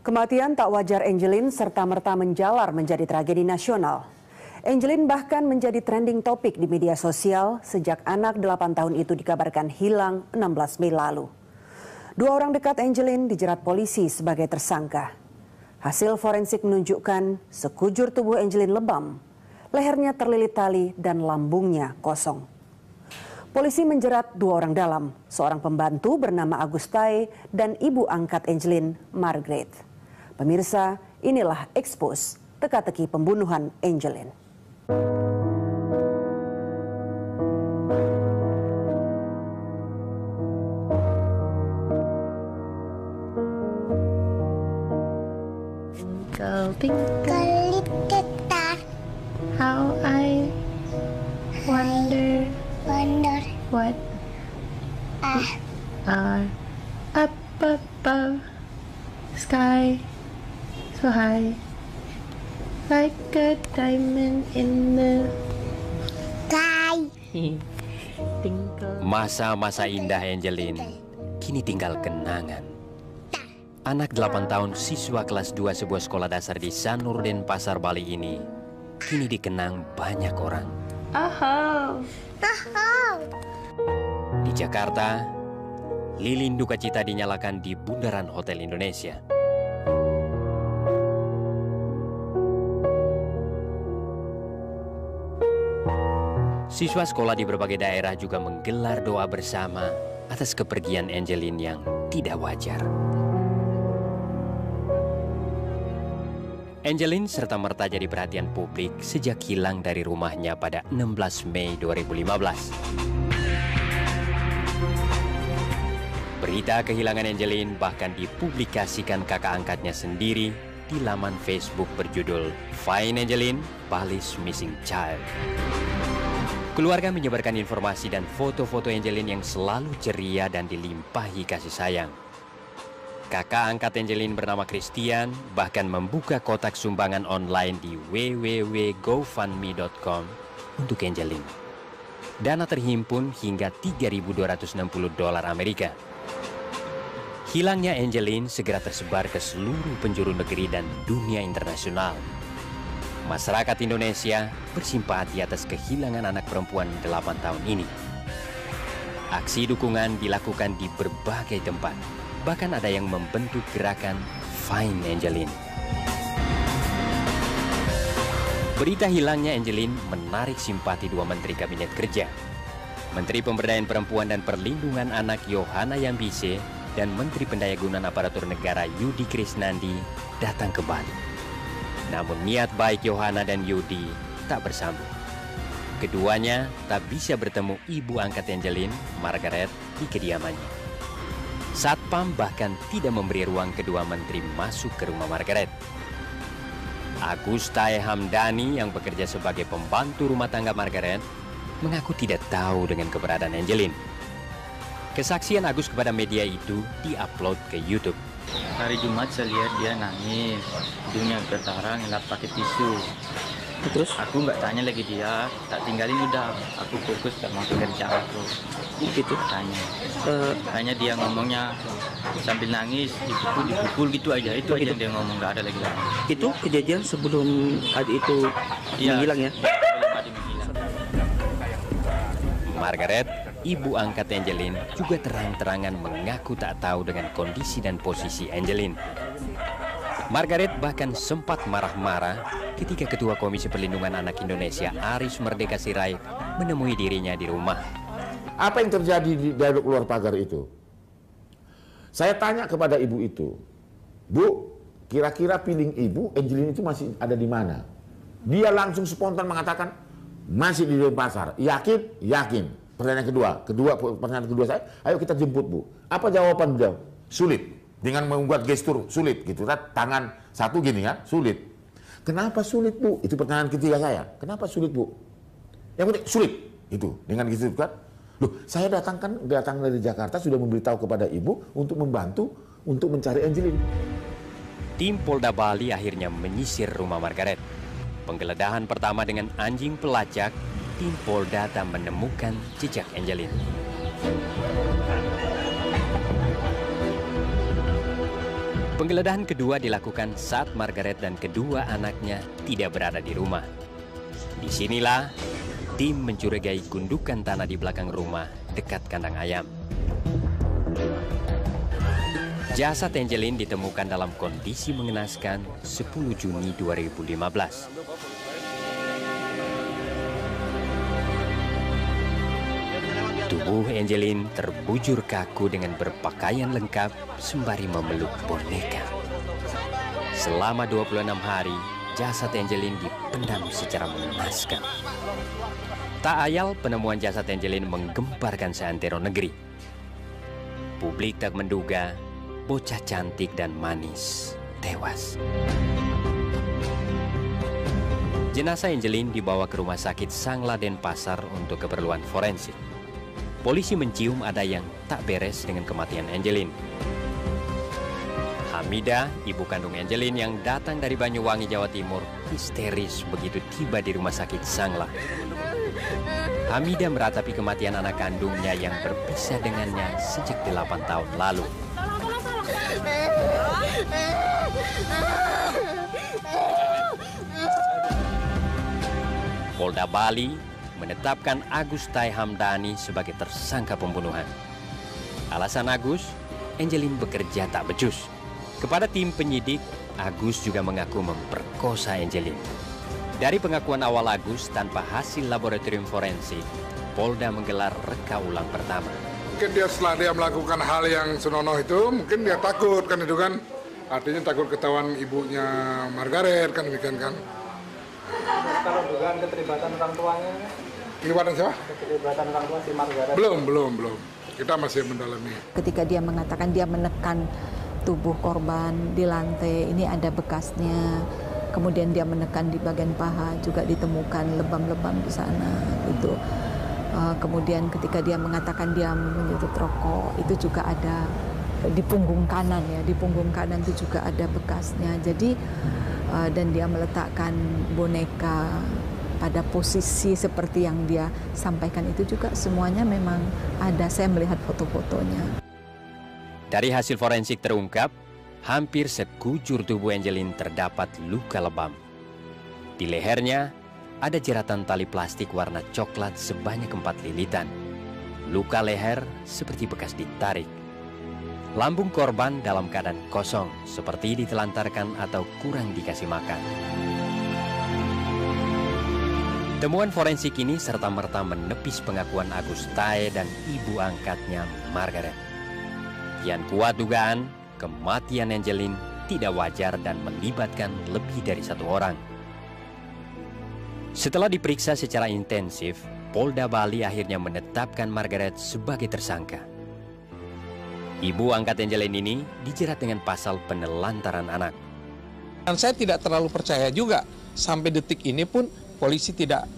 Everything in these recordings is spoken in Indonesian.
Kematian tak wajar Angelin serta-merta menjalar menjadi tragedi nasional. Angelin bahkan menjadi trending topik di media sosial sejak anak 8 tahun itu dikabarkan hilang 16 Mei lalu. 2 orang dekat Angelin dijerat polisi sebagai tersangka. Hasil forensik menunjukkan sekujur tubuh Angelin lebam, lehernya terlilit tali dan lambungnya kosong. Polisi menjerat 2 orang dalam, seorang pembantu bernama Agustae dan ibu angkat Angelin, Margaret. Pemirsa, inilah ekspos teka-teki pembunuhan Angelin. Twinkle, twinkle, little star, how I wonder what are up above, sky so high, like a diamond in the sky. Masa-masa indah Angelin kini tinggal kenangan. Anak 8 tahun siswa kelas 2 sebuah sekolah dasar di Sanur Denpasar, Bali ini kini dikenang banyak orang. Di Jakarta, lilin duka cita dinyalakan di bundaran Hotel Indonesia. Siswa sekolah di berbagai daerah juga menggelar doa bersama atas kepergian Angelin yang tidak wajar. Angelin serta-merta jadi perhatian publik sejak hilang dari rumahnya pada 16 Mei 2015. Berita kehilangan Angelin bahkan dipublikasikan kakak angkatnya sendiri di laman Facebook berjudul Find Angelin, Bali's Missing Child. Keluarga menyebarkan informasi dan foto-foto Angelin yang selalu ceria dan dilimpahi kasih sayang. Kakak angkat Angelin bernama Christian bahkan membuka kotak sumbangan online di www.gofundme.com untuk Angelin. Dana terhimpun hingga $3.260 Amerika. Hilangnya Angelin segera tersebar ke seluruh penjuru negeri dan dunia internasional. Masyarakat Indonesia bersimpati atas kehilangan anak perempuan 8 tahun ini. Aksi dukungan dilakukan di berbagai tempat. Bahkan ada yang membentuk gerakan Find Angelin. Berita hilangnya Angelin menarik simpati 2 menteri kabinet kerja. Menteri Pemberdayaan Perempuan dan Perlindungan Anak Yohana Yambise dan Menteri Pendayagunaan Aparatur Negara Yudi Krisnandi datang ke Bali. Namun niat baik Yohana dan Yudi tak bersambung. Keduanya tak bisa bertemu ibu angkat Angelin, Margaret, di kediamannya. Satpam bahkan tidak memberi ruang kedua menteri masuk ke rumah Margaret. Agustae Hamdani yang bekerja sebagai pembantu rumah tangga Margaret mengaku tidak tahu dengan keberadaan Angelin. Kesaksian Agus kepada media itu diupload ke YouTube. Hari Jumat saya lihat dia nangis, hidungnya berdarah, ngelap pakai tisu. Terus aku nggak tanya lagi dia, tak tinggalin udah. Aku fokus gak mau kerja aku. Gitu tanya. Hanya dia ngomongnya sambil nangis, dipukul gitu aja. Itu aja yang dia ngomong, nggak ada lagi. Itu kejadian sebelum adik itu menghilang ya? Sebelum adik menghilang. Margaret, ibu angkat Angelin, juga terang-terangan mengaku tak tahu dengan kondisi dan posisi Angelin. Margaret bahkan sempat marah-marah ketika Ketua Komisi Perlindungan Anak Indonesia Aris Merdeka Sirait menemui dirinya di rumah. Apa yang terjadi di dalam luar pagar itu? Saya tanya kepada ibu itu, Bu, kira-kira feeling ibu Angelin itu masih ada di mana? Dia langsung spontan mengatakan, masih di Denpasar. Yakin? Yakin. Pertanyaan kedua saya, ayo kita jemput Bu. Apa jawaban beliau? Sulit. Dengan membuat gestur sulit gitu, tangan satu gini kan, sulit. Kenapa sulit Bu? Itu pertanyaan ketiga saya. Kenapa sulit Bu? Yang penting sulit itu dengan gitu kan. Loh, saya datang dari Jakarta sudah memberitahu kepada ibu untuk membantu untuk mencari Angelin. Tim Polda Bali akhirnya menyisir rumah Margaret. Penggeledahan pertama dengan anjing pelacak, tim Polda tak menemukan jejak Angelin. Penggeledahan kedua dilakukan saat Margaret dan kedua anaknya tidak berada di rumah. Disinilah tim mencurigai gundukan tanah di belakang rumah dekat kandang ayam. Jasad Angeline ditemukan dalam kondisi mengenaskan 10 Juni 2015. Tubuh Angeline terbujur kaku dengan berpakaian lengkap sembari memeluk boneka. Selama 26 hari, jasad Angeline dipendam secara mengenaskan. Tak ayal penemuan jasad Angeline menggemparkan seantero negeri. Publik tak menduga bocah cantik dan manis tewas. Jenazah Angeline dibawa ke rumah sakit Sangla Denpasar untuk keperluan forensik. Polisi mencium ada yang tak beres dengan kematian Angeline. Hamidah, ibu kandung Angeline yang datang dari Banyuwangi, Jawa Timur, histeris begitu tiba di rumah sakit Sangla. Hamidah meratapi kematian anak kandungnya yang berpisah dengannya sejak 8 tahun lalu. Polda Bali menetapkan Agus Tai Hamdani sebagai tersangka pembunuhan. Alasan Agus, Angeline bekerja tak becus. Kepada tim penyidik, Agus juga mengaku memperkosa Angeline. Dari pengakuan awal Agus tanpa hasil laboratorium forensik, Polda menggelar reka ulang pertama. Mungkin dia setelah dia melakukan hal yang senonoh itu, mungkin dia takut kan itu kan. Artinya takut ketahuan ibunya Margaret kan demikian kan. Kalau dugaan keterlibatan orang tuanya? Keterlibatan siapa? Keterlibatan orang tua si Margaret. Belum. Kita masih mendalami. Ketika dia mengatakan dia menekan tubuh korban di lantai, ini ada bekasnya. Kemudian dia menekan di bagian paha, juga ditemukan lebam-lebam di sana. Gitu. Kemudian ketika dia mengatakan dia menyedot rokok, itu juga ada di punggung kanan ya. Di punggung kanan itu juga ada bekasnya. Jadi dan dia meletakkan boneka pada posisi seperti yang dia sampaikan itu juga semuanya memang ada. Saya melihat foto-fotonya. Dari hasil forensik terungkap, hampir sekujur tubuh Angeline terdapat luka lebam. Di lehernya ada jeratan tali plastik warna coklat sebanyak 4 lilitan. Luka leher seperti bekas ditarik. Lambung korban dalam keadaan kosong, seperti ditelantarkan atau kurang dikasih makan. Temuan forensik ini serta-merta menepis pengakuan Agus Tai dan ibu angkatnya Margaret. Kian kuat dugaan kematian Angeline tidak wajar dan melibatkan lebih dari satu orang. Setelah diperiksa secara intensif, Polda Bali akhirnya menetapkan Margaret sebagai tersangka. Ibu angkat Angeline ini dijerat dengan pasal penelantaran anak. Dan saya tidak terlalu percaya juga, sampai detik ini pun polisi tidak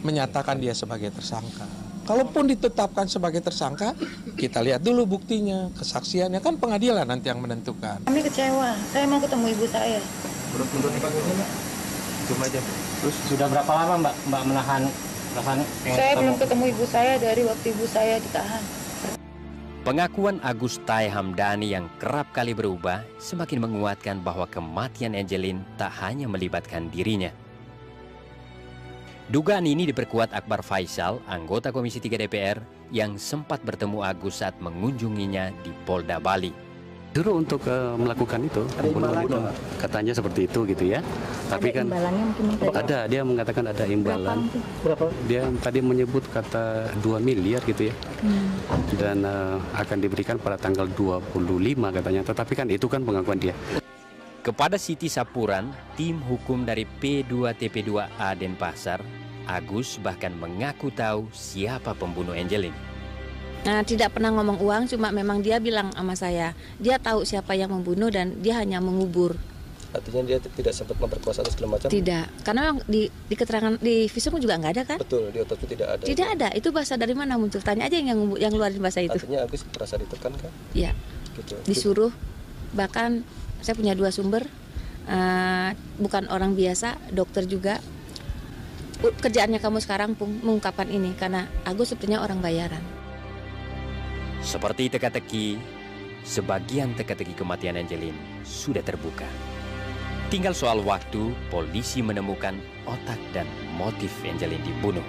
menyatakan dia sebagai tersangka. Kalaupun ditetapkan sebagai tersangka, kita lihat dulu buktinya, kesaksiannya, kan pengadilan nanti yang menentukan. Kami kecewa, saya mau ketemu ibu saya. Untuk dipanggil Mbak? Cuma aja. Terus sudah berapa lama Mbak menahan? Saya belum ketemu ibu saya dari waktu ibu saya ditahan. Pengakuan Agus Tai Hamdani yang kerap kali berubah semakin menguatkan bahwa kematian Angeline tak hanya melibatkan dirinya. Dugaan ini diperkuat Akbar Faisal, anggota Komisi 3 DPR, yang sempat bertemu Agus saat mengunjunginya di Polda Bali. Suruh untuk melakukan itu, pembunuhan itu, katanya seperti itu gitu ya. Tapi kan ada, dia mengatakan ada imbalan. Berapa? Dia tadi menyebut kata 2 miliar gitu ya. Dan akan diberikan pada tanggal 25 katanya. Tetapi kan itu kan pengakuan dia. Kepada Siti Sapuran, tim hukum dari P2TP2A Denpasar, Agus bahkan mengaku tahu siapa pembunuh Angeline. Nah, tidak pernah ngomong uang, cuma memang dia bilang sama saya, dia tahu siapa yang membunuh dan dia hanya mengubur. Artinya dia tidak sempat memperkosa atau segala macam? Tidak, karena di keterangan di visum juga nggak ada kan? Betul, di otopsi tidak ada. Tidak ada, itu bahasa dari mana muncul? Tanya aja yang ngeluarin bahasa itu. Artinya Agus merasa ditekan kan? Iya, gitu. Disuruh, bahkan saya punya 2 sumber, bukan orang biasa, dokter juga. Kerjaannya kamu sekarang mengungkapkan ini, karena Agus sepertinya orang bayaran. Seperti teka-teki, sebagian teka-teki kematian Angelin sudah terbuka. Tinggal soal waktu polisi menemukan otak dan motif Angelin dibunuh.